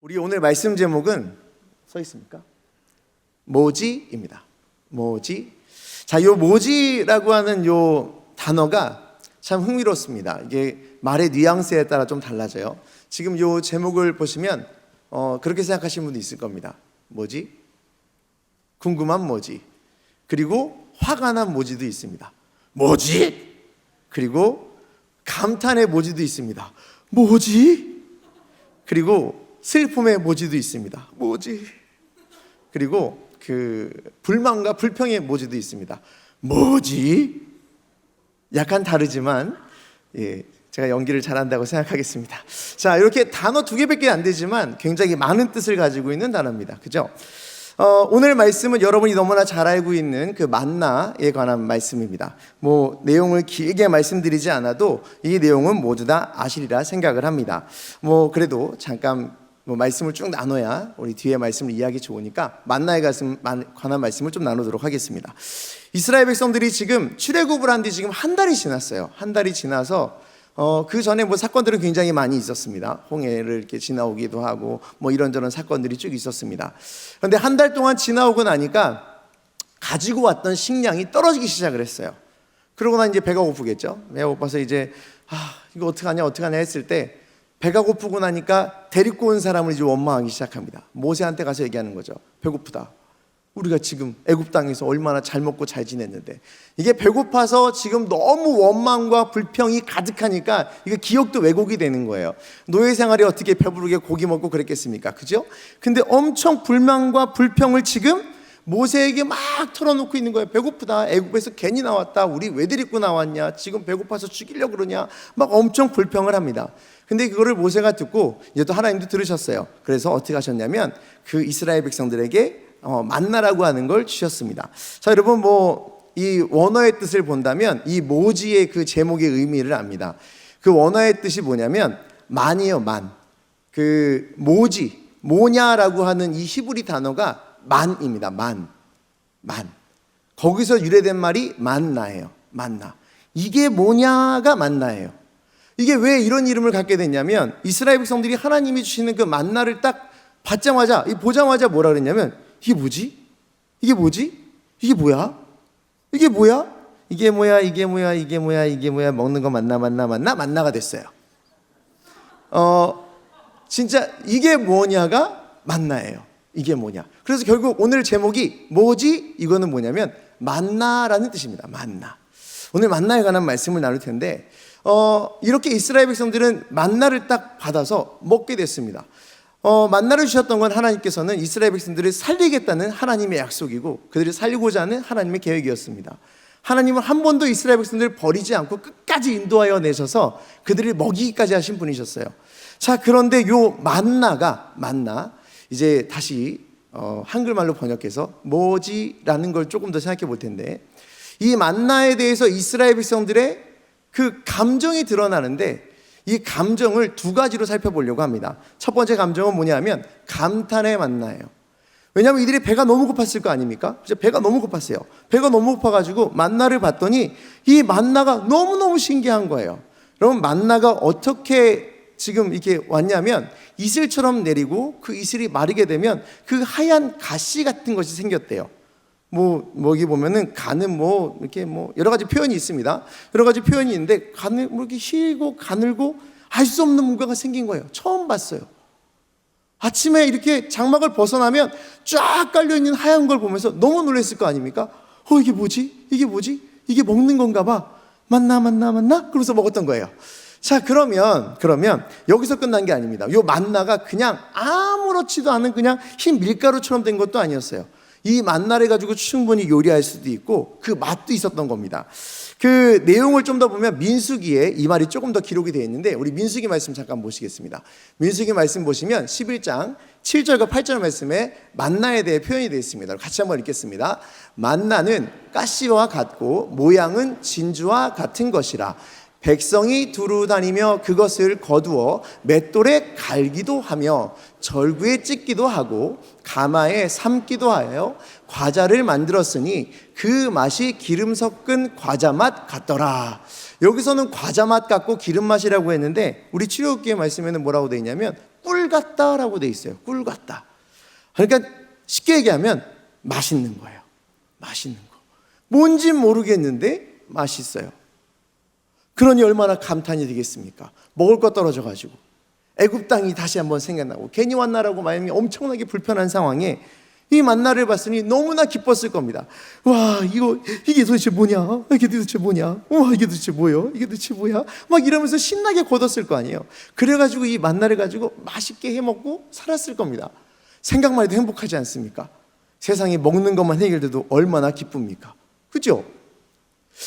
우리 오늘 말씀 제목은 써 있습니까? 모지입니다. 모지. 자, 요 모지라고 하는 요 단어가 참 흥미롭습니다. 이게 말의 뉘앙스에 따라 좀 달라져요. 지금 요 제목을 보시면 그렇게 생각하시는 분도 있을 겁니다. 뭐지? 궁금한 뭐지? 그리고 화가 난 모지도 있습니다. 뭐지? 그리고 감탄의 모지도 있습니다. 뭐지? 그리고 슬픔의 모지도 있습니다. 뭐지? 그리고 그 불만과 불평의 모지도 있습니다. 뭐지? 약간 다르지만 제가 연기를 잘한다고 생각하겠습니다. 자, 이렇게 단어 2개밖에 안 되지만 굉장히 많은 뜻을 가지고 있는 단어입니다. 그죠? 오늘 말씀은 여러분이 너무나 잘 알고 있는 그 만나에 관한 말씀입니다. 내용을 길게 말씀드리지 않아도 이 내용은 모두 다 아시리라 생각을 합니다. 그래도 잠깐 말씀을 쭉 나눠야 우리 뒤에 말씀을 이해하기 좋으니까 만나에 관한 말씀을 좀 나누도록 하겠습니다. 이스라엘 백성들이 지금 출애굽을 한 지 지금 한 달이 지났어요. 한 달이 지나서 그 전에 사건들은 굉장히 많이 있었습니다. 홍해를 이렇게 지나오기도 하고 이런저런 사건들이 쭉 있었습니다. 그런데 한 달 동안 지나오고 나니까 가지고 왔던 식량이 떨어지기 시작을 했어요. 그러고 난 이제 배가 고프겠죠. 배가 고파서 이제 이거 어떡하냐 했을 때 배가 고프고 나니까 데리고 온 사람을 이제 원망하기 시작합니다. 모세한테 가서 얘기하는 거죠. 배고프다. 우리가 지금 애굽 땅에서 얼마나 잘 먹고 잘 지냈는데 이게 배고파서 지금 너무 원망과 불평이 가득하니까 이게 기억도 왜곡이 되는 거예요. 노예 생활이 어떻게 배부르게 고기 먹고 그랬겠습니까? 그죠? 근데 엄청 불만과 불평을 지금 모세에게 막 털어놓고 있는 거예요. 배고프다. 애굽에서 괜히 나왔다. 우리 왜 데리고 나왔냐? 지금 배고파서 죽이려고 그러냐? 막 엄청 불평을 합니다. 근데 그거를 모세가 듣고 이제 또 하나님도 들으셨어요. 그래서 어떻게 하셨냐면 그 이스라엘 백성들에게 만나라고 하는 걸 주셨습니다. 자, 여러분 이 원어의 뜻을 본다면 이 모지의 그 제목의 의미를 압니다. 그 원어의 뜻이 뭐냐면 만이에요. 만. 그 모지, 모냐라고 하는 이 히브리 단어가 만입니다. 만. 거기서 유래된 말이 만나예요. 만나. 이게 뭐냐가 만나예요. 이게 왜 이런 이름을 갖게 됐냐면 이스라엘 백성들이 하나님이 주시는 그 만나를 딱 보자마자 뭐라 그랬냐면 이게 뭐지? 이게 뭐지? 이게 뭐야? 이게 뭐야? 이게 뭐야? 이게 뭐야? 이게 뭐야? 이게 뭐야? 먹는 거 만나가 됐어요. 진짜 이게 뭐냐가 만나예요. 이게 뭐냐? 그래서 결국 오늘 제목이 뭐지? 이거는 뭐냐면 만나라는 뜻입니다. 만나. 오늘 만나에 관한 말씀을 나눌 텐데 이렇게 이스라엘 백성들은 만나를 딱 받아서 먹게 됐습니다. 만나를 주셨던 건 하나님께서는 이스라엘 백성들을 살리겠다는 하나님의 약속이고 그들이 살리고자 하는 하나님의 계획이었습니다. 하나님은 한 번도 이스라엘 백성들을 버리지 않고 끝까지 인도하여 내셔서 그들을 먹이기까지 하신 분이셨어요. 자, 그런데 요 만나 이제 다시 한글말로 번역해서 뭐지라는 걸 조금 더 생각해 볼 텐데 이 만나에 대해서 이스라엘 백성들의 그 감정이 드러나는데 이 감정을 2가지로 살펴보려고 합니다. 첫 번째 감정은 뭐냐면 감탄의 만나예요. 왜냐하면 이들이 배가 너무 고팠을 거 아닙니까? 배가 너무 고팠어요. 배가 너무 고파가지고 만나를 봤더니 이 만나가 너무너무 신기한 거예요. 여러분, 만나가 어떻게 지금 이렇게 왔냐면 이슬처럼 내리고 그 이슬이 마르게 되면 그 하얀 가시 같은 것이 생겼대요. 여기 보면은 간은 이렇게 여러 가지 표현이 있습니다. 여러 가지 표현이 있는데 간을 이렇게 휘고 가늘고 알 수 없는 뭔가가 생긴 거예요. 처음 봤어요. 아침에 이렇게 장막을 벗어나면 쫙 깔려있는 하얀 걸 보면서 너무 놀랐을 거 아닙니까? 이게 뭐지? 이게 뭐지? 이게 먹는 건가 봐. 만나? 그러면서 먹었던 거예요. 자, 그러면 여기서 끝난 게 아닙니다. 요 만나가 그냥 아무렇지도 않은 그냥 흰 밀가루처럼 된 것도 아니었어요. 이 만나를 가지고 충분히 요리할 수도 있고 그 맛도 있었던 겁니다. 그 내용을 좀 더 보면 민수기에 이 말이 조금 더 기록이 되어 있는데 우리 민수기 말씀 잠깐 보시겠습니다. 민수기 말씀 보시면 11장 7절과 8절 말씀에 만나에 대해 표현이 되어 있습니다. 같이 한번 읽겠습니다. 만나는 가시와 같고 모양은 진주와 같은 것이라 백성이 두루 다니며 그것을 거두어 맷돌에 갈기도 하며 절구에 찢기도 하고 가마에 삶기도 하여 과자를 만들었으니 그 맛이 기름 섞은 과자 맛 같더라. 여기서는 과자 맛 같고 기름 맛이라고 했는데 우리 출애굽기의 말씀에는 뭐라고 되어 있냐면 꿀 같다라고 돼 있어요. 꿀 같다. 그러니까 쉽게 얘기하면 맛있는 거예요. 맛있는 거. 뭔지 모르겠는데 맛있어요. 그러니 얼마나 감탄이 되겠습니까? 먹을 거 떨어져가지고 애굽 땅이 다시 한번 생각나고 괜히 왔나라고 마음이 엄청나게 불편한 상황에 이 만나를 봤으니 너무나 기뻤을 겁니다. 와, 이게 도대체 뭐냐? 이게 도대체 뭐냐? 와, 이게 도대체 뭐요? 이게 도대체 뭐야? 막 이러면서 신나게 거뒀을 거 아니에요. 그래가지고 이 만나를 가지고 맛있게 해먹고 살았을 겁니다. 생각만 해도 행복하지 않습니까? 세상에 먹는 것만 해결돼도 얼마나 기쁩니까? 그죠?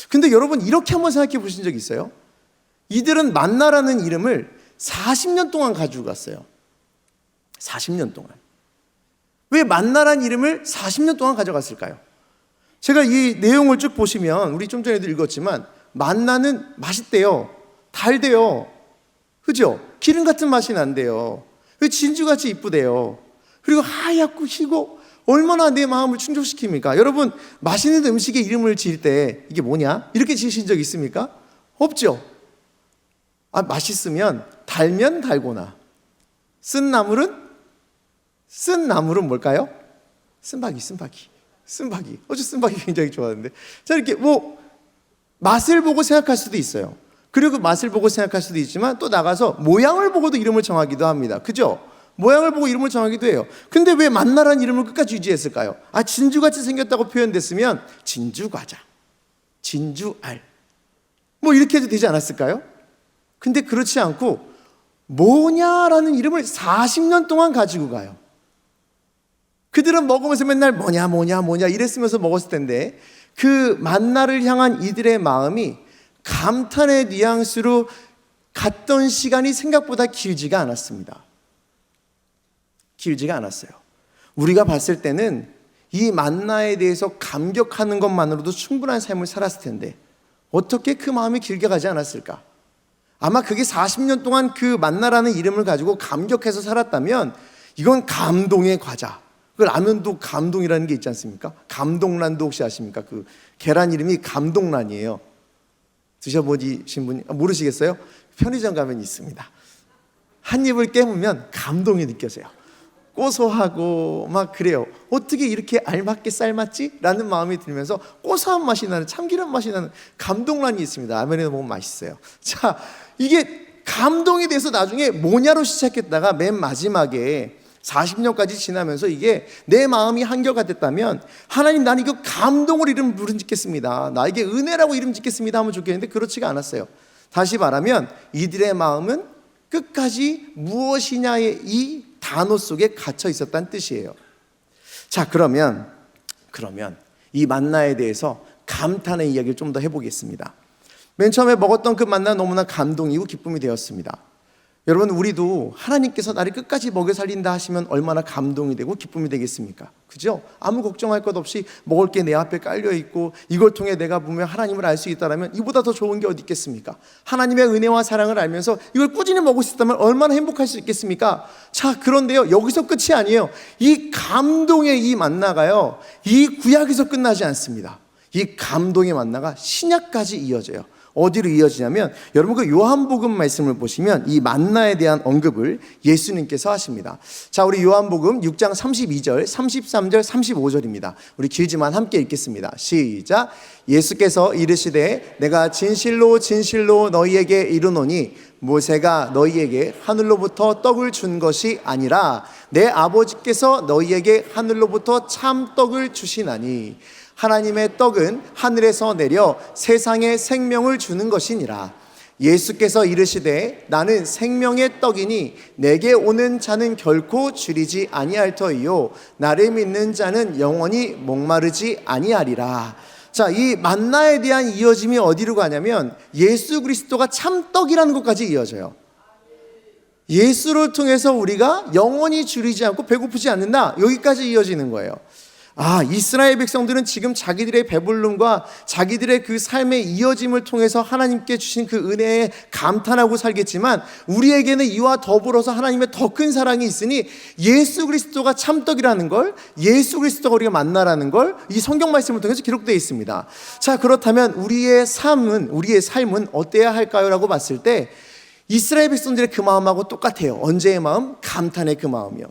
근데 여러분 이렇게 한번 생각해 보신 적 있어요? 이들은 만나라는 이름을 40년 동안 가지고 갔어요. 40년 동안. 왜 만나라는 이름을 40년 동안 가져갔을까요? 제가 이 내용을 쭉 보시면 우리 좀 전에도 읽었지만 만나는 맛있대요. 달대요. 그죠? 기름 같은 맛이 난대요. 진주같이 이쁘대요. 그리고 하얗고 희고 얼마나 내 마음을 충족시킵니까? 여러분 맛있는 음식의 이름을 지을 때 이게 뭐냐? 이렇게 지으신 적 있습니까? 없죠? 맛있으면 달면 달고나 쓴 나물은 뭘까요? 쓴바귀. 어제 쓴바귀 굉장히 좋아하는데. 자, 이렇게 맛을 보고 생각할 수도 있어요. 그리고 맛을 보고 생각할 수도 있지만 또 나가서 모양을 보고도 이름을 정하기도 합니다. 그죠? 모양을 보고 이름을 정하기도 해요. 근데 왜 만나라는 이름을 끝까지 유지했을까요? 진주같이 생겼다고 표현됐으면 진주과자, 진주알 이렇게 해도 되지 않았을까요? 근데 그렇지 않고 뭐냐라는 이름을 40년 동안 가지고 가요. 그들은 먹으면서 맨날 뭐냐 이랬으면서 먹었을 텐데 그 만나를 향한 이들의 마음이 감탄의 뉘앙스로 갔던 시간이 생각보다 길지가 않았습니다. 길지가 않았어요. 우리가 봤을 때는 이 만나에 대해서 감격하는 것만으로도 충분한 삶을 살았을 텐데 어떻게 그 마음이 길게 가지 않았을까? 아마 그게 40년 동안 그 만나라는 이름을 가지고 감격해서 살았다면 이건 감동의 과자. 그 라면도 감동이라는 게 있지 않습니까? 감동란도 혹시 아십니까? 그 계란 이름이 감동란이에요. 드셔보신 분이 모르시겠어요? 편의점 가면 있습니다. 한 입을 깨물면 감동이 느껴져요. 고소하고 막 그래요. 어떻게 이렇게 알맞게 삶았지? 라는 마음이 들면서 고소한 맛이 나는 참기름 맛이 나는 감동란이 있습니다. 라면에 먹으면 맛있어요. 자, 이게 감동이 돼서 나중에 뭐냐로 시작했다가 맨 마지막에 40년까지 지나면서 이게 내 마음이 한결 됐다면 하나님 나는 이거 감동으로 이름 짓겠습니다. 나에게 은혜라고 이름 짓겠습니다 하면 좋겠는데 그렇지가 않았어요. 다시 말하면 이들의 마음은 끝까지 무엇이냐의 이 단어 속에 갇혀 있었다는 뜻이에요. 자, 그러면 이 만나에 대해서 감탄의 이야기를 좀 더 해보겠습니다. 맨 처음에 먹었던 그 만나 너무나 감동이고 기쁨이 되었습니다. 여러분 우리도 하나님께서 나를 끝까지 먹여 살린다 하시면 얼마나 감동이 되고 기쁨이 되겠습니까? 그죠? 아무 걱정할 것 없이 먹을 게 내 앞에 깔려 있고 이걸 통해 내가 보면 하나님을 알 수 있다면 이보다 더 좋은 게 어디 있겠습니까? 하나님의 은혜와 사랑을 알면서 이걸 꾸준히 먹을 수 있다면 얼마나 행복할 수 있겠습니까? 자, 그런데요 여기서 끝이 아니에요. 이 감동의 이 만나가요 이 구약에서 끝나지 않습니다. 이 감동의 만나가 신약까지 이어져요. 어디로 이어지냐면 여러분 그 요한복음 말씀을 보시면 이 만나에 대한 언급을 예수님께서 하십니다. 자, 우리 요한복음 6장 32절, 33절, 35절입니다. 우리 길지만 함께 읽겠습니다. 시작. 예수께서 이르시되 내가 진실로 진실로 너희에게 이르노니 모세가 너희에게 하늘로부터 떡을 준 것이 아니라 내 아버지께서 너희에게 하늘로부터 참 떡을 주시나니 하나님의 떡은 하늘에서 내려 세상에 생명을 주는 것이니라. 예수께서 이르시되 나는 생명의 떡이니 내게 오는 자는 결코 줄이지 아니할 터이요 나를 믿는 자는 영원히 목마르지 아니하리라. 자, 이 만나에 대한 이어짐이 어디로 가냐면 예수 그리스도가 참 떡이라는 것까지 이어져요. 예수를 통해서 우리가 영원히 줄이지 않고 배고프지 않는다, 여기까지 이어지는 거예요. 이스라엘 백성들은 지금 자기들의 배불름과 자기들의 그 삶의 이어짐을 통해서 하나님께 주신 그 은혜에 감탄하고 살겠지만 우리에게는 이와 더불어서 하나님의 더 큰 사랑이 있으니 예수 그리스도가 참떡이라는 걸, 예수 그리스도가 우리가 만나라는 걸 이 성경 말씀을 통해서 기록되어 있습니다. 자, 그렇다면 우리의 삶은 어때야 할까요? 라고 봤을 때 이스라엘 백성들의 그 마음하고 똑같아요. 언제의 마음? 감탄의 그 마음이요.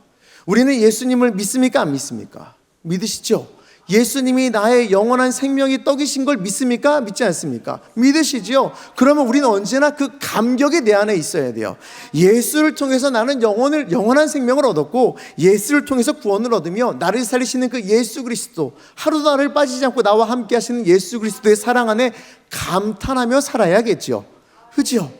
우리는 예수님을 믿습니까? 안 믿습니까? 믿으시죠? 예수님이 나의 영원한 생명이 떡이신 걸 믿습니까? 믿지 않습니까? 믿으시지요? 그러면 우리는 언제나 그 감격이 내 안에 있어야 돼요. 예수를 통해서 나는 영원한 생명을 얻었고, 예수를 통해서 구원을 얻으며 나를 살리시는 그 예수 그리스도, 하루도 나를 빠지지 않고 나와 함께 하시는 예수 그리스도의 사랑 안에 감탄하며 살아야겠죠. 그죠?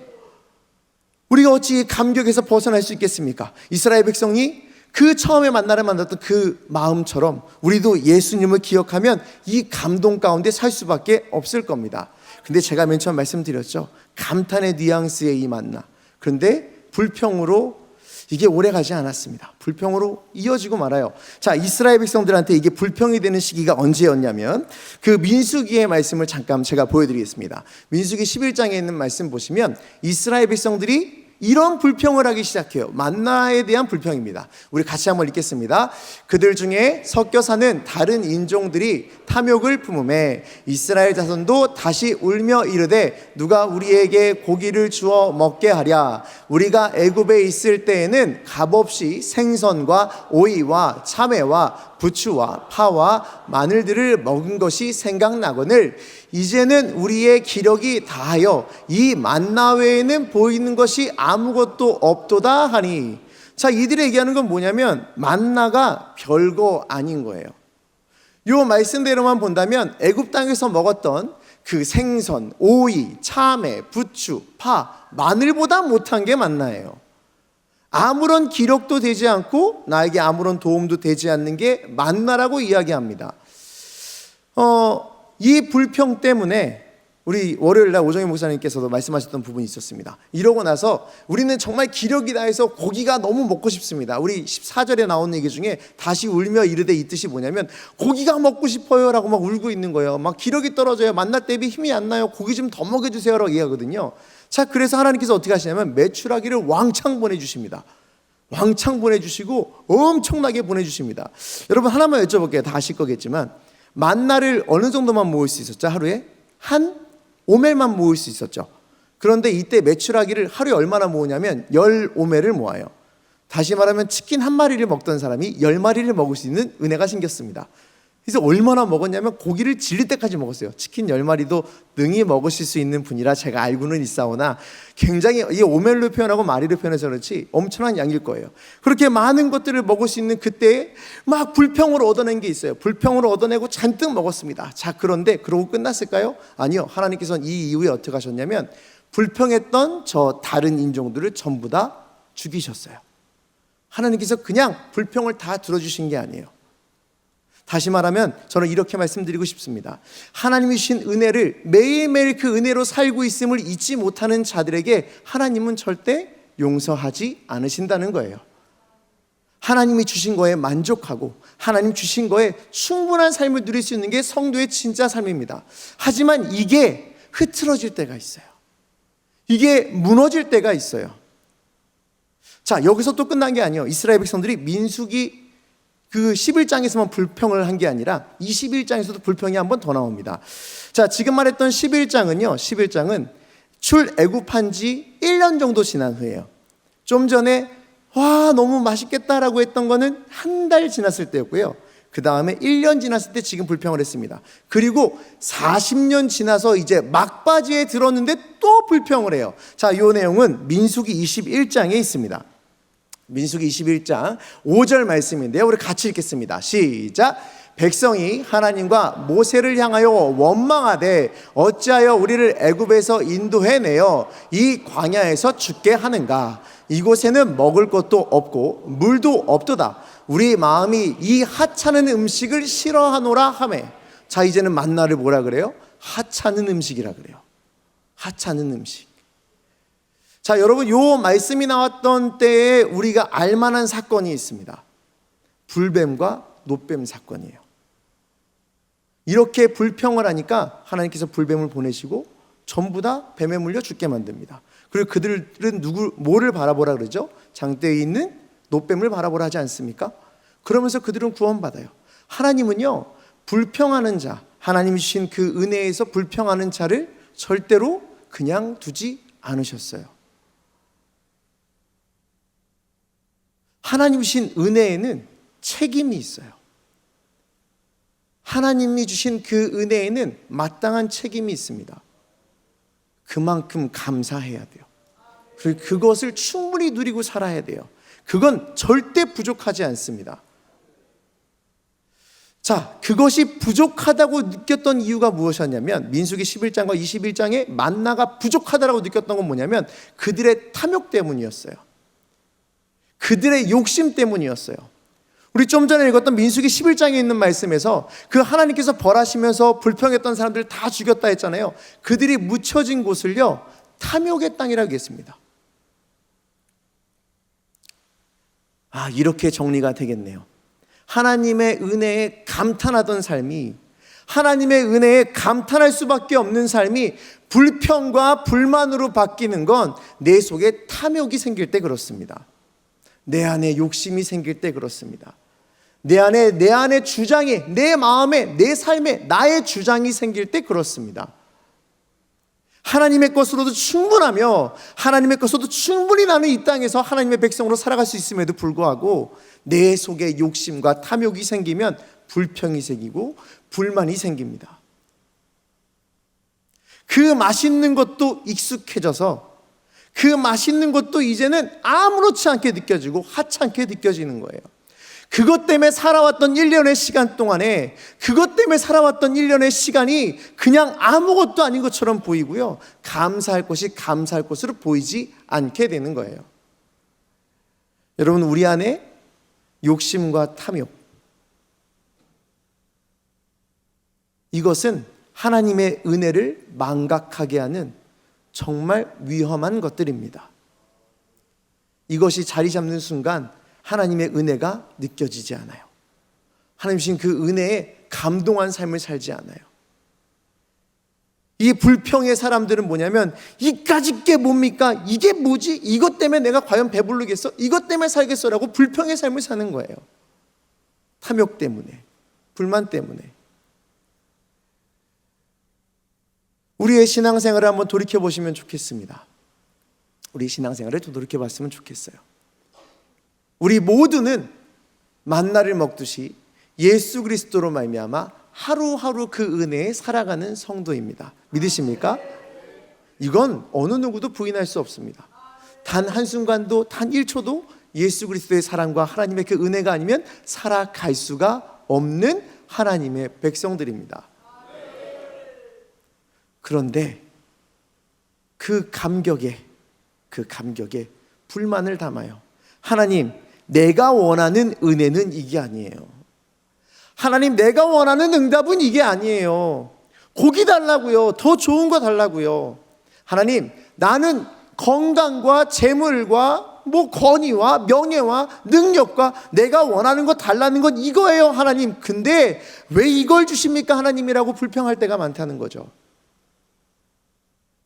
우리가 어찌 감격에서 벗어날 수 있겠습니까? 이스라엘 백성이 그 처음에 만나를 만났던 그 마음처럼 우리도 예수님을 기억하면 이 감동 가운데 살 수밖에 없을 겁니다. 근데 제가 맨 처음 말씀드렸죠. 감탄의 뉘앙스의 이 만나. 그런데 불평으로 이게 오래 가지 않았습니다. 불평으로 이어지고 말아요. 자, 이스라엘 백성들한테 이게 불평이 되는 시기가 언제였냐면 그 민수기의 말씀을 잠깐 제가 보여드리겠습니다. 민수기 11장에 있는 말씀 보시면 이스라엘 백성들이 이런 불평을 하기 시작해요. 만나에 대한 불평입니다. 우리 같이 한번 읽겠습니다. 그들 중에 섞여 사는 다른 인종들이 탐욕을 품음에 이스라엘 자손도 다시 울며 이르되 누가 우리에게 고기를 주어 먹게 하랴. 우리가 애굽에 있을 때에는 값없이 생선과 오이와 참외와 부추와 파와 마늘들을 먹은 것이 생각나거늘 이제는 우리의 기력이 다하여 이 만나 외에는 보이는 것이 아무것도 없도다 하니. 자, 이들이 얘기하는 건 뭐냐면 만나가 별거 아닌 거예요. 요 말씀대로만 본다면 애굽 땅에서 먹었던 그 생선, 오이, 참외, 부추, 파, 마늘보다 못한 게 만나예요. 아무런 기력도 되지 않고 나에게 아무런 도움도 되지 않는 게 만나라고 이야기합니다. 이 불평 때문에 우리 월요일날 오정희 목사님께서도 말씀하셨던 부분이 있었습니다. 이러고 나서 우리는 정말 기력이 다해서 고기가 너무 먹고 싶습니다. 우리 14절에 나오는 얘기 중에 다시 울며 이르되 이 뜻이 뭐냐면 고기가 먹고 싶어요 라고 막 울고 있는 거예요. 막 기력이 떨어져요. 만나 대비 힘이 안 나요. 고기 좀 더 먹여주세요 라고 얘기하거든요. 자, 그래서 하나님께서 어떻게 하시냐면 메추라기를 왕창 보내주십니다. 왕창 보내주시고 엄청나게 보내주십니다. 여러분 하나만 여쭤볼게요. 다 아실 거겠지만 만나를 어느 정도만 모을 수 있었죠? 하루에? 한 오멜만 모을 수 있었죠. 그런데 이때 메추라기를 하루에 얼마나 모으냐면 10오멜을 모아요. 다시 말하면 치킨 한 마리를 먹던 사람이 10마리를 먹을 수 있는 은혜가 생겼습니다. 그래서 얼마나 먹었냐면 고기를 질릴 때까지 먹었어요. 치킨 10마리도 능히 먹으실 수 있는 분이라 제가 알고는 있사오나 굉장히 이게 오멜로 표현하고 마리로 표현해서 그렇지 엄청난 양일 거예요. 그렇게 많은 것들을 먹을 수 있는 그때에 막 불평으로 얻어낸 게 있어요. 불평으로 얻어내고 잔뜩 먹었습니다. 자, 그런데 그러고 끝났을까요? 아니요. 하나님께서는 이 이후에 어떻게 하셨냐면 불평했던 저 다른 인종들을 전부 다 죽이셨어요. 하나님께서 그냥 불평을 다 들어주신 게 아니에요. 다시 말하면 저는 이렇게 말씀드리고 싶습니다. 하나님이 주신 은혜를 매일매일 그 은혜로 살고 있음을 잊지 못하는 자들에게 하나님은 절대 용서하지 않으신다는 거예요. 하나님이 주신 거에 만족하고 하나님 주신 거에 충분한 삶을 누릴 수 있는 게 성도의 진짜 삶입니다. 하지만 이게 흐트러질 때가 있어요. 이게 무너질 때가 있어요. 자, 여기서 또 끝난 게 아니에요. 이스라엘 백성들이 민수기 그 11장에서만 불평을 한 게 아니라 21장에서도 불평이 한 번 더 나옵니다. 자, 지금 말했던 11장은 출애굽한 지 1년 정도 지난 후예요. 좀 전에 와 너무 맛있겠다라고 했던 거는 한 달 지났을 때였고요. 그 다음에 1년 지났을 때 지금 불평을 했습니다. 그리고 40년 지나서 이제 막바지에 들었는데 또 불평을 해요. 자, 이 내용은 민수기 21장에 있습니다. 민수기 21장 5절 말씀인데요. 우리 같이 읽겠습니다. 시작. 백성이 하나님과 모세를 향하여 원망하되 어찌하여 우리를 애굽에서 인도해내어 이 광야에서 죽게 하는가. 이곳에는 먹을 것도 없고 물도 없도다. 우리 마음이 이 하찮은 음식을 싫어하노라 하매. 자, 이제는 만나를 뭐라 그래요? 하찮은 음식이라 그래요. 하찮은 음식. 자, 여러분 요 말씀이 나왔던 때에 우리가 알만한 사건이 있습니다. 불뱀과 놋뱀 사건이에요. 이렇게 불평을 하니까 하나님께서 불뱀을 보내시고 전부 다 뱀에 물려 죽게 만듭니다. 그리고 그들은 뭐를 바라보라 그러죠? 장대에 있는 놋뱀을 바라보라 하지 않습니까? 그러면서 그들은 구원받아요. 하나님은요, 불평하는 자, 하나님이 주신 그 은혜에서 불평하는 자를 절대로 그냥 두지 않으셨어요. 하나님 주신 은혜에는 책임이 있어요. 하나님이 주신 그 은혜에는 마땅한 책임이 있습니다. 그만큼 감사해야 돼요. 그리고 그것을 충분히 누리고 살아야 돼요. 그건 절대 부족하지 않습니다. 자, 그것이 부족하다고 느꼈던 이유가 무엇이었냐면, 민수기 11장과 21장에 만나가 부족하다고 느꼈던 건 뭐냐면 그들의 탐욕 때문이었어요. 그들의 욕심 때문이었어요. 우리 좀 전에 읽었던 민수기 11장에 있는 말씀에서 그 하나님께서 벌하시면서 불평했던 사람들 다 죽였다 했잖아요. 그들이 묻혀진 곳을요, 탐욕의 땅이라고 했습니다. 이렇게 정리가 되겠네요. 하나님의 은혜에 감탄하던 삶이, 하나님의 은혜에 감탄할 수밖에 없는 삶이 불평과 불만으로 바뀌는 건 내 속에 탐욕이 생길 때 그렇습니다. 내 안에 욕심이 생길 때 그렇습니다. 내 안에 주장이, 내 마음에, 내 삶에 나의 주장이 생길 때 그렇습니다. 하나님의 것으로도 충분하며 하나님의 것으로도 충분히 나는 이 땅에서 하나님의 백성으로 살아갈 수 있음에도 불구하고 내 속에 욕심과 탐욕이 생기면 불평이 생기고 불만이 생깁니다. 그 맛있는 것도 익숙해져서 그 맛있는 것도 이제는 아무렇지 않게 느껴지고 하찮게 느껴지는 거예요. 그것 때문에 살아왔던 1년의 시간 동안에, 그것 때문에 살아왔던 1년의 시간이 그냥 아무것도 아닌 것처럼 보이고요, 감사할 것이 감사할 것으로 보이지 않게 되는 거예요. 여러분, 우리 안에 욕심과 탐욕, 이것은 하나님의 은혜를 망각하게 하는 정말 위험한 것들입니다. 이것이 자리 잡는 순간 하나님의 은혜가 느껴지지 않아요. 하나님 주신 그 은혜에 감동한 삶을 살지 않아요. 이 불평의 사람들은 뭐냐면, 이까짓 게 뭡니까? 이게 뭐지? 이것 때문에 내가 과연 배부르겠어? 이것 때문에 살겠어? 라고 불평의 삶을 사는 거예요. 탐욕 때문에, 불만 때문에. 우리의 신앙생활을 한번 돌이켜보시면 좋겠습니다. 우리 신앙생활을 좀 돌이켜봤으면 좋겠어요. 우리 모두는 만나를 먹듯이 예수 그리스도로 말미암아 하루하루 그 은혜에 살아가는 성도입니다. 믿으십니까? 이건 어느 누구도 부인할 수 없습니다. 단 한순간도, 단 1초도 예수 그리스도의 사랑과 하나님의 그 은혜가 아니면 살아갈 수가 없는 하나님의 백성들입니다. 그런데 그 감격에 불만을 담아요. 하나님, 내가 원하는 은혜는 이게 아니에요. 하나님, 내가 원하는 응답은 이게 아니에요. 고기 달라고요. 더 좋은 거 달라고요. 하나님, 나는 건강과 재물과 권위와 명예와 능력과 내가 원하는 거 달라는 건 이거예요, 하나님. 근데 왜 이걸 주십니까, 하나님이라고 불평할 때가 많다는 거죠.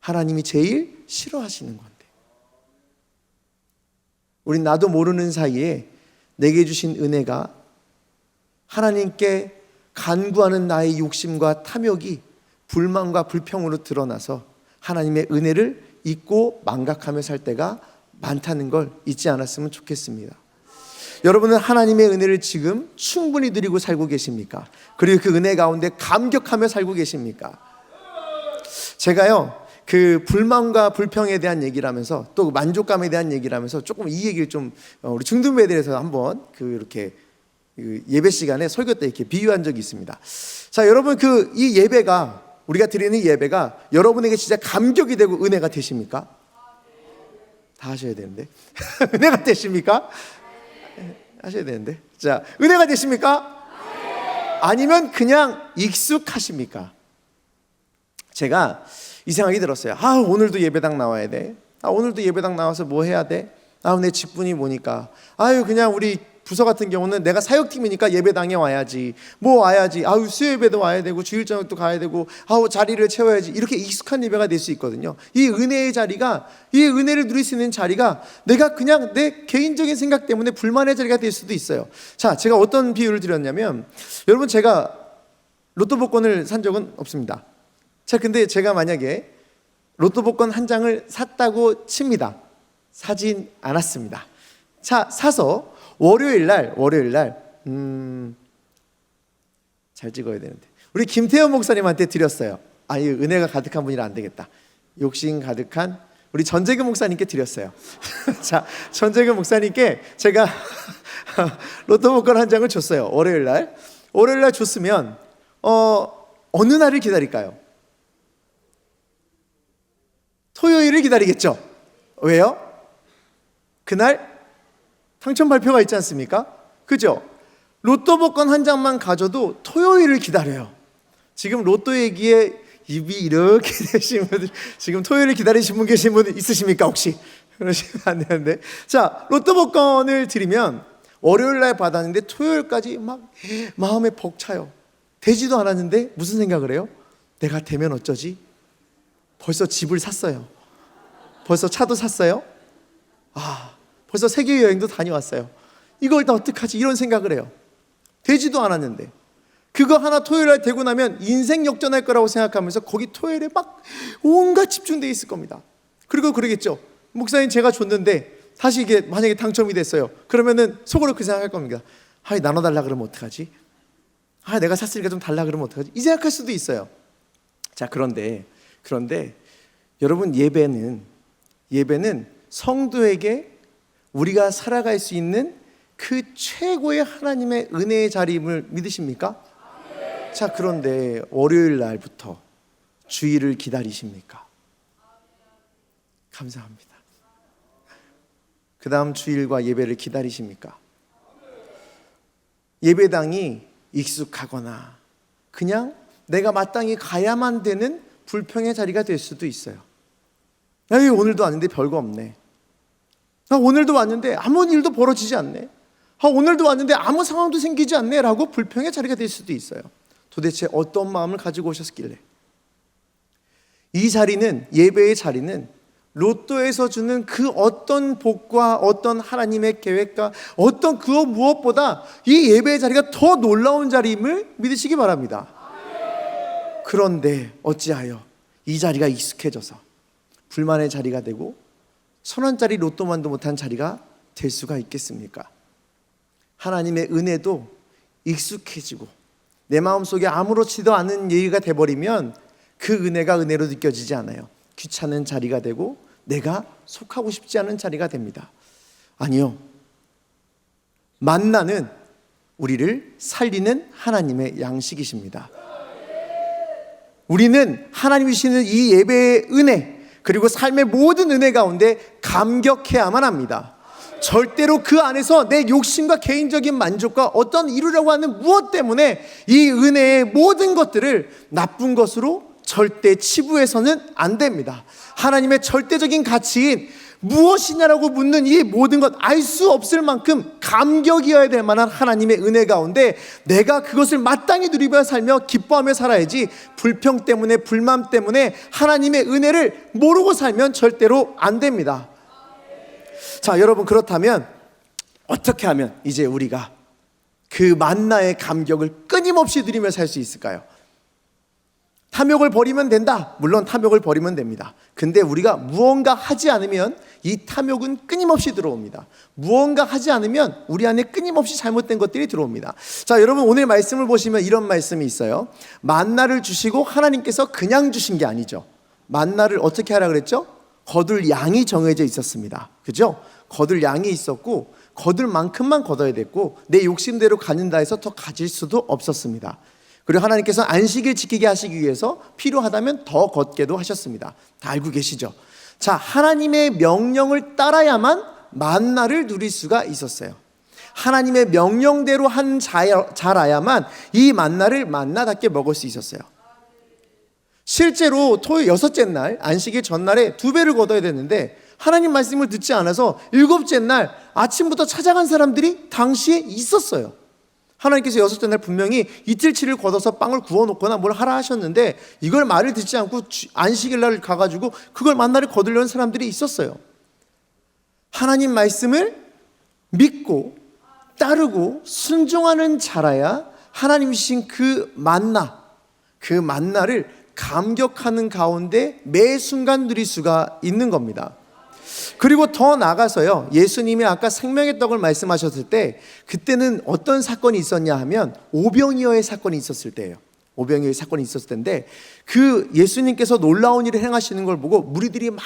하나님이 제일 싫어하시는 건데, 우린 나도 모르는 사이에 내게 주신 은혜가 하나님께 간구하는 나의 욕심과 탐욕이 불만과 불평으로 드러나서 하나님의 은혜를 잊고 망각하며 살 때가 많다는 걸 잊지 않았으면 좋겠습니다. 여러분은 하나님의 은혜를 지금 충분히 누리고 살고 계십니까? 그리고 그 은혜 가운데 감격하며 살고 계십니까? 제가요, 그 불만과 불평에 대한 얘기를 하면서 또 만족감에 대한 얘기를 하면서 조금 이 얘기를 좀 우리 중등부에 대해서 한번 이렇게 예배 시간에 설교 때 이렇게 비유한 적이 있습니다. 자, 여러분, 이 예배가, 우리가 드리는 예배가 여러분에게 진짜 감격이 되고 은혜가 되십니까? 다 하셔야 되는데 은혜가 되십니까? 하셔야 되는데. 자, 은혜가 되십니까? 아니면 그냥 익숙하십니까? 제가 이 생각이 들었어요. 오늘도 예배당 나와야 돼. 오늘도 예배당 나와서 뭐 해야 돼? 내 직분이 뭐니까. 그냥 우리 부서 같은 경우는 내가 사역팀이니까 예배당에 와야지. 와야지. 수요 예배도 와야 되고 주일 저녁도 가야 되고 자리를 채워야지. 이렇게 익숙한 예배가 될 수 있거든요. 이 은혜의 자리가, 이 은혜를 누릴 수 있는 자리가 내가 그냥 내 개인적인 생각 때문에 불만의 자리가 될 수도 있어요. 자, 제가 어떤 비유를 드렸냐면, 여러분, 제가 로또 복권을 산 적은 없습니다. 자, 근데 제가 만약에 로또 복권 한 장을 샀다고 칩니다. 사진 않았습니다. 자, 사서 월요일 날 잘 찍어야 되는데 우리 김태현 목사님한테 드렸어요. 이 은혜가 가득한 분이라 안 되겠다. 욕심 가득한 우리 전재근 목사님께 드렸어요. 자, 전재근 목사님께 제가 로또 복권 한 장을 줬어요. 월요일 날 줬으면 어느 날을 기다릴까요? 토요일을 기다리겠죠. 왜요? 그날 당첨 발표가 있지 않습니까? 그죠? 로또 복권 한 장만 가져도 토요일을 기다려요. 지금 로또 얘기에 입이 이렇게 되신 분들, 지금 토요일을 기다리신 분 계신 분 있으십니까 혹시? 그러시면 안 되는데, 자, 로또 복권을 드리면 월요일 날 받았는데 토요일까지 막 마음에 벅차요. 되지도 않았는데 무슨 생각을 해요? 내가 되면 어쩌지? 벌써 집을 샀어요. 벌써 차도 샀어요. 벌써 세계 여행도 다녀왔어요. 이걸 다 어떡하지? 이런 생각을 해요. 되지도 않았는데 그거 하나 토요일 날 되고 나면 인생 역전할 거라고 생각하면서 거기 토요일에 막 온갖 집중되어 있을 겁니다. 그리고 그러겠죠. 목사님 제가 줬는데 다시 이게 만약에 당첨이 됐어요. 그러면은 속으로 그 생각할 겁니다. 나눠달라 그러면 어떡하지? 내가 샀으니까 좀 달라 그러면 어떡하지? 이 생각할 수도 있어요. 자, 그런데 여러분, 예배는 성도에게 우리가 살아갈 수 있는 그 최고의 하나님의 은혜의 자리임을 믿으십니까? 자, 그런데 월요일 날부터 주일을 기다리십니까? 감사합니다. 그 다음 주일과 예배를 기다리십니까? 예배당이 익숙하거나 그냥 내가 마땅히 가야만 되는 불평의 자리가 될 수도 있어요. 오늘도 왔는데 별거 없네. 오늘도 왔는데 아무 일도 벌어지지 않네. 오늘도 왔는데 아무 상황도 생기지 않네 라고 불평의 자리가 될 수도 있어요. 도대체 어떤 마음을 가지고 오셨길래? 이 자리는, 예배의 자리는 로또에서 주는 그 어떤 복과 어떤 하나님의 계획과 어떤 그 무엇보다 이 예배의 자리가 더 놀라운 자리임을 믿으시기 바랍니다. 그런데 어찌하여 이 자리가 익숙해져서 불만의 자리가 되고 1,000원짜리 로또만도 못한 자리가 될 수가 있겠습니까? 하나님의 은혜도 익숙해지고 내 마음속에 아무렇지도 않은 얘기가 돼버리면 그 은혜가 은혜로 느껴지지 않아요. 귀찮은 자리가 되고 내가 속하고 싶지 않은 자리가 됩니다. 아니요, 만나는 우리를 살리는 하나님의 양식이십니다. 우리는 하나님이 주시는 이 예배의 은혜, 그리고 삶의 모든 은혜 가운데 감격해야만 합니다. 절대로 그 안에서 내 욕심과 개인적인 만족과 어떤 이루려고 하는 무엇 때문에 이 은혜의 모든 것들을 나쁜 것으로 절대 치부해서는 안 됩니다. 하나님의 절대적인 가치인 무엇이냐라고 묻는 이 모든 것, 알 수 없을 만큼 감격이어야 될 만한 하나님의 은혜 가운데 내가 그것을 마땅히 누리며 살며 기뻐하며 살아야지, 불평 때문에 불만 때문에 하나님의 은혜를 모르고 살면 절대로 안 됩니다. 자, 여러분, 그렇다면 어떻게 하면 이제 우리가 그 만나의 감격을 끊임없이 누리며 살 수 있을까요? 탐욕을 버리면 된다. 물론 탐욕을 버리면 됩니다. 근데 우리가 무언가 하지 않으면 이 탐욕은 끊임없이 들어옵니다. 무언가 하지 않으면 우리 안에 끊임없이 잘못된 것들이 들어옵니다. 자, 여러분, 오늘 말씀을 보시면 이런 말씀이 있어요. 만나를 주시고 하나님께서 그냥 주신 게 아니죠. 만나를 어떻게 하라 그랬죠? 거둘 양이 정해져 있었습니다. 그죠? 거둘 양이 있었고 거둘 만큼만 거둬야 됐고 내 욕심대로 가는다 해서 더 가질 수도 없었습니다. 그리고 하나님께서 안식일 지키게 하시기 위해서 필요하다면 더 걷게도 하셨습니다. 다 알고 계시죠? 자, 하나님의 명령을 따라야만 만나를 누릴 수가 있었어요. 하나님의 명령대로 한 자라야만 이 만나를 만나답게 먹을 수 있었어요. 실제로 토요일 6째 날, 안식일 전날에 2배를 거둬야 됐는데 하나님 말씀을 듣지 않아서 7째 날 아침부터 찾아간 사람들이 당시에 있었어요. 하나님께서 6째 날 분명히 이틀치를 걷어서 빵을 구워놓거나 뭘 하라 하셨는데 이걸 말을 듣지 않고 안식일 날 가가지고 그걸 만나를 거두려는 사람들이 있었어요. 하나님 말씀을 믿고 따르고 순종하는 자라야 하나님이 주신 그 만나를 감격하는 가운데 매 순간 누릴 수가 있는 겁니다. 그리고 더 나아가서요, 예수님이 아까 생명의 떡을 말씀하셨을 때 그때는 어떤 사건이 있었냐 하면 오병이어의 사건이 있었을 때예요. 오병이어의 사건이 있었을 때인데, 그 예수님께서 놀라운 일을 행하시는 걸 보고 무리들이 막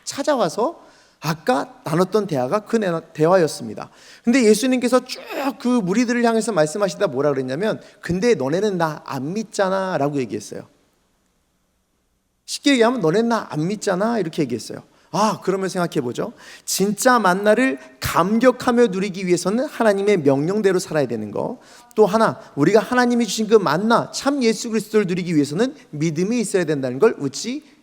찾아와서 아까 나눴던 대화가 그 대화였습니다. 근데 예수님께서 쭉 그 무리들을 향해서 말씀하시다 뭐라 그랬냐면, 근데 너네는 나 안 믿잖아 라고 얘기했어요. 쉽게 얘기하면 너네는 나 안 믿잖아 이렇게 얘기했어요. 그러면 생각해 보죠. 진짜 만나를 감격하며 누리기 위해서는 하나님의 명령대로 살아야 되는 거. 또 하나, 우리가 하나님이 주신 그 만나, 참 예수 그리스도를 누리기 위해서는 믿음이 있어야 된다는 걸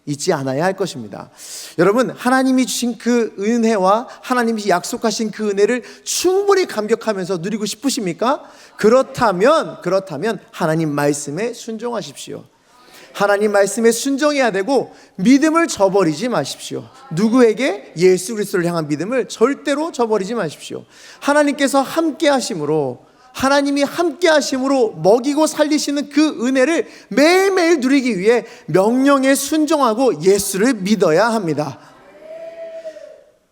잊지 않아야 할 것입니다. 여러분, 하나님이 주신 그 은혜와 하나님이 약속하신 그 은혜를 충분히 감격하면서 누리고 싶으십니까? 그렇다면 하나님 말씀에 순종하십시오. 하나님 말씀에 순종해야 되고, 믿음을 저버리지 마십시오. 누구에게? 예수 그리스도를 향한 믿음을 절대로 저버리지 마십시오. 하나님이 함께 하심으로 먹이고 살리시는 그 은혜를 매일매일 누리기 위해 명령에 순종하고 예수를 믿어야 합니다.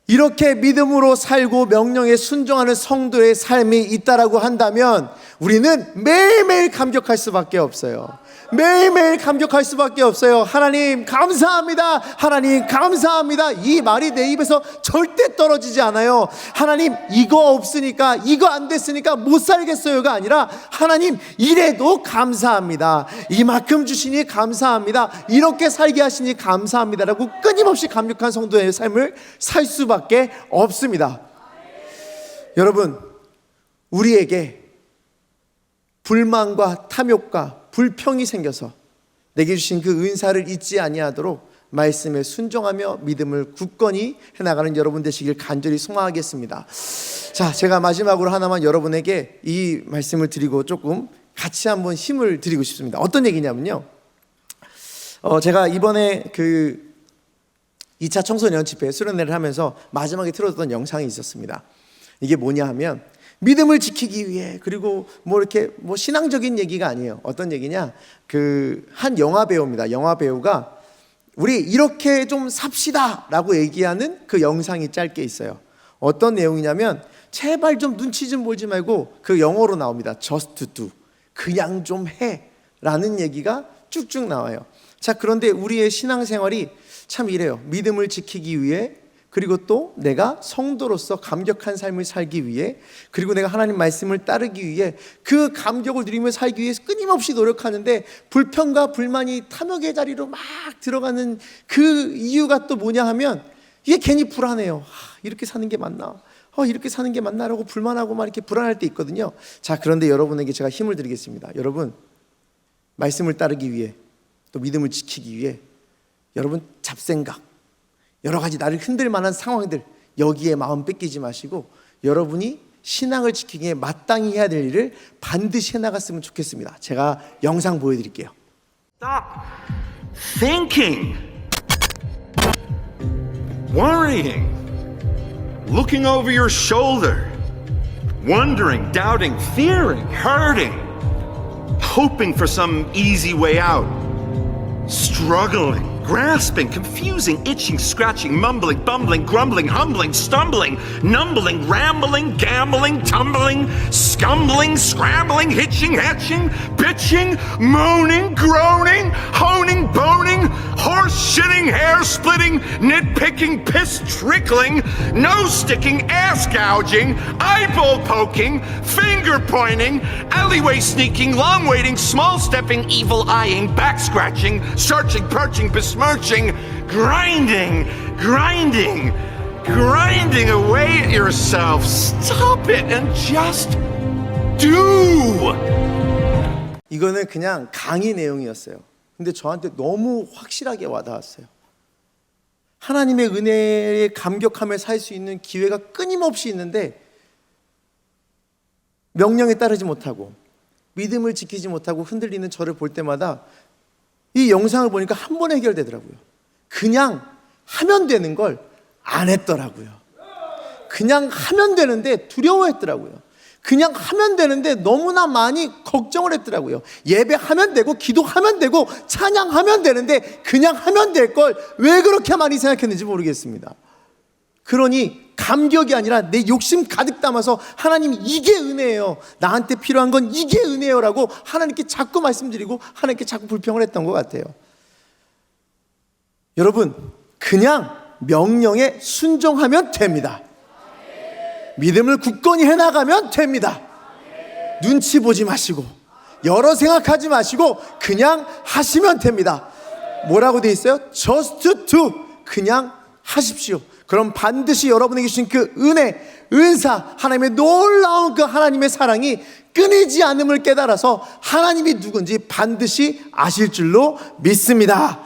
이렇게 믿음으로 살고 명령에 순종하는 성도의 삶이 있다라고 한다면 우리는 매일매일 감격할 수밖에 없어요. 매일매일 감격할 수밖에 없어요. 하나님 감사합니다. 하나님 감사합니다. 이 말이 내 입에서 절대 떨어지지 않아요. 하나님 이거 없으니까, 이거 안 됐으니까 못 살겠어요가 아니라, 하나님 이래도 감사합니다. 이만큼 주시니 감사합니다. 이렇게 살게 하시니 감사합니다라고 끊임없이 감격한 성도의 삶을 살 수밖에 없습니다. 여러분, 우리에게 불만과 탐욕과 불평이 생겨서 내게 주신 그 은사를 잊지 아니하도록 말씀에 순종하며 믿음을 굳건히 해나가는 여러분 되시길 간절히 소망하겠습니다. 자, 제가 마지막으로 하나만 여러분에게 이 말씀을 드리고 조금 같이 한번 힘을 드리고 싶습니다. 어떤 얘기냐면요, 제가 이번에 그 2차 청소년 집회 수련회를 하면서 마지막에 틀어줬던 영상이 있었습니다. 이게 뭐냐 하면, 믿음을 지키기 위해, 그리고 이렇게 신앙적인 얘기가 아니에요. 어떤 얘기냐, 그 한 영화 배우입니다. 영화 배우가 우리 이렇게 좀 삽시다 라고 얘기하는 그 영상이 짧게 있어요. 어떤 내용이냐면, 제발 좀 눈치 좀 보지 말고, 그 영어로 나옵니다. Just do, 그냥 좀 해 라는 얘기가 쭉쭉 나와요. 자, 그런데 우리의 신앙생활이 참 이래요. 믿음을 지키기 위해, 그리고 또 내가 성도로서 감격한 삶을 살기 위해, 그리고 내가 하나님 말씀을 따르기 위해, 그 감격을 누리며 살기 위해서 끊임없이 노력하는데, 불평과 불만이 탐욕의 자리로 막 들어가는 그 이유가 또 뭐냐 하면, 이게 괜히 불안해요. 이렇게 사는 게 맞나? 이렇게 사는 게 맞나라고 불만하고 막 이렇게 불안할 때 있거든요. 자, 그런데 여러분에게 제가 힘을 드리겠습니다. 여러분, 말씀을 따르기 위해, 또 믿음을 지키기 위해, 여러분 잡생각, 여러 가지 나를 흔들 만한 상황들, 여기에 마음 뺏기지 마시고 여러분이 신앙을 지키기 위해 마땅히 해야 될 일을 반드시 해나갔으면 좋겠습니다. 제가 영상 보여드릴게요. Stop thinking, worrying, looking over your shoulder, wondering, doubting, fearing, hurting, hoping for some easy way out, struggling, grasping, confusing, itching, scratching, mumbling, bumbling, grumbling, humbling, stumbling, numbling, rambling, gambling, tumbling, scumbling, scrambling, hitching, hatching, bitching, moaning, groaning, honing, boning, horse shitting, hair splitting, nitpicking, piss trickling, nose sticking, ass gouging, eyeball poking, finger pointing, alleyway sneaking, long waiting, small stepping, evil eyeing, back scratching, searching, perching, besmirching, grinding away at yourself. Stop it and just do. 이거는 그냥 강의 내용이었어요. 근데 저한테 너무 확실하게 와닿았어요. 하나님의 은혜에 감격하며 살 수 있는 기회가 끊임없이 있는데, 명령에 따르지 못하고 믿음을 지키지 못하고 흔들리는 저를 볼 때마다 이 영상을 보니까 한 번에 해결되더라고요. 그냥 하면 되는 걸 안 했더라고요. 그냥 하면 되는데 두려워했더라고요. 그냥 하면 되는데 너무나 많이 걱정을 했더라고요. 예배하면 되고 기도하면 되고 찬양하면 되는데 그냥 하면 될 걸 왜 그렇게 많이 생각했는지 모르겠습니다. 그러니 감격이 아니라 내 욕심 가득 담아서 하나님 이게 은혜예요, 나한테 필요한 건 이게 은혜예요 라고 하나님께 자꾸 말씀드리고 하나님께 자꾸 불평을 했던 것 같아요. 여러분, 그냥 명령에 순종하면 됩니다. 믿음을 굳건히 해나가면 됩니다. 눈치 보지 마시고 여러 생각하지 마시고 그냥 하시면 됩니다. 뭐라고 돼 있어요? Just do. 그냥 하십시오. 그럼 반드시 여러분에게 주신 그 은혜, 은사, 하나님의 놀라운 그 하나님의 사랑이 끊이지 않음을 깨달아서 하나님이 누군지 반드시 아실 줄로 믿습니다.